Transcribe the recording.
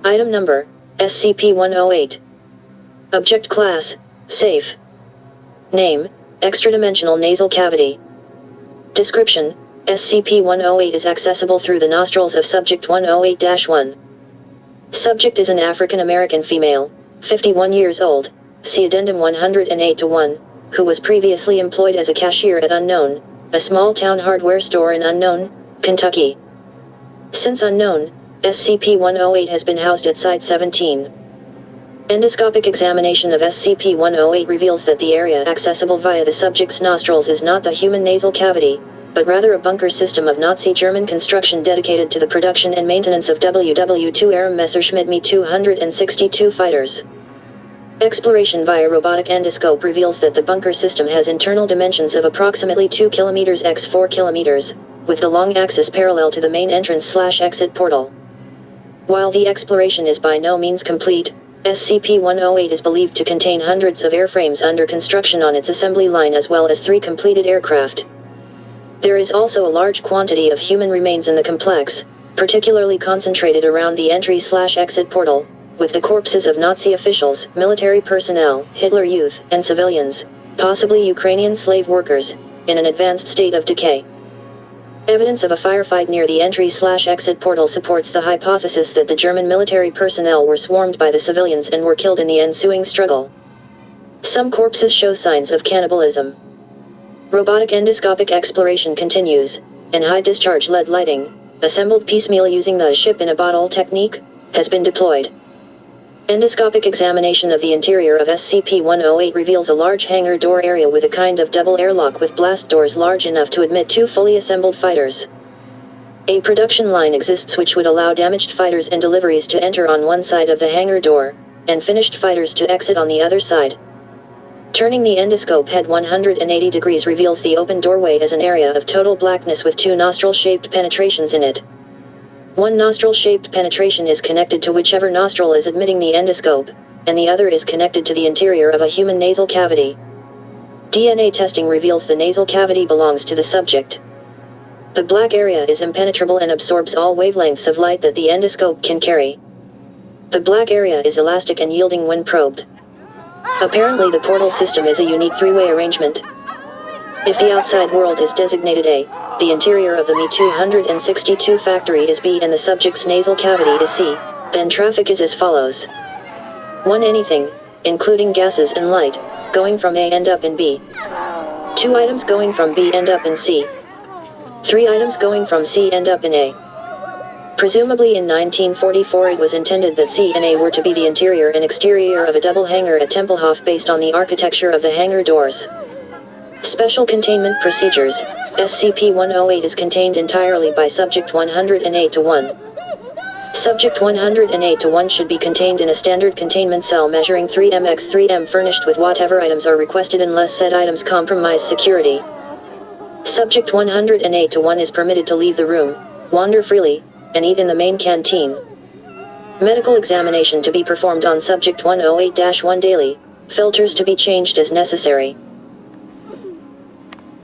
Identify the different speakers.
Speaker 1: Item number, SCP-108. Object Class, Safe. Name, Extradimensional Nasal Cavity. Description, SCP-108 is accessible through the nostrils of Subject 108-1. Subject is an African American female, 51 years old, see Addendum 108-1, who was previously employed as a cashier at Unknown, a small-town hardware store in Unknown, Kentucky. Since Unknown, SCP-108 has been housed at Site 17. Endoscopic examination of SCP-108 reveals that the area accessible via the subject's nostrils is not the human nasal cavity, but rather a bunker system of Nazi German construction dedicated to the production and maintenance of WW-2 Aram Messerschmitt Me-262 fighters. Exploration via robotic endoscope reveals that the bunker system has internal dimensions of approximately 2 km x 4 km, with the long axis parallel to the main entrance/exit portal. While the exploration is by no means complete, SCP-108 is believed to contain hundreds of airframes under construction on its assembly line as well as 3 completed aircraft. There is also a large quantity of human remains in the complex, particularly concentrated around the entry/exit portal, with the corpses of Nazi officials, military personnel, Hitler Youth, and civilians, possibly Ukrainian slave workers, in an advanced state of decay. Evidence of a firefight near the entry/exit portal supports the hypothesis that the German military personnel were swarmed by the civilians and were killed in the ensuing struggle. Some corpses show signs of cannibalism. Robotic endoscopic exploration continues, and high-discharge LED lighting, assembled piecemeal using the ship-in-a-bottle technique, has been deployed. Endoscopic examination of the interior of SCP-108 reveals a large hangar door area with a kind of double airlock with blast doors large enough to admit 2 fully assembled fighters. A production line exists which would allow damaged fighters and deliveries to enter on one side of the hangar door, and finished fighters to exit on the other side. Turning the endoscope head 180 degrees reveals the open doorway as an area of total blackness with 2 nostril-shaped penetrations in it. One nostril-shaped penetration is connected to whichever nostril is admitting the endoscope, and the other is connected to the interior of a human nasal cavity. DNA testing reveals the nasal cavity belongs to the subject. The black area is impenetrable and absorbs all wavelengths of light that the endoscope can carry. The black area is elastic and yielding when probed. Apparently the portal system is a unique 3-way arrangement. If the outside world is designated A, the interior of the Me-262 factory is B and the subject's nasal cavity is C, then traffic is as follows. 1. Anything, including gases and light, going from A end up in B. 2 items going from B end up in C. 3 items going from C end up in A. Presumably in 1944 it was intended that C and A were to be the interior and exterior of a double hangar at Tempelhof based on the architecture of the hangar doors. Special Containment Procedures, SCP-108 is contained entirely by Subject 108-1. Subject 108-1 should be contained in a standard containment cell measuring 3m x 3m furnished with whatever items are requested unless said items compromise security. Subject 108-1 is permitted to leave the room, wander freely, and eat in the main canteen. Medical examination to be performed on Subject 108-1 daily, filters to be changed as necessary.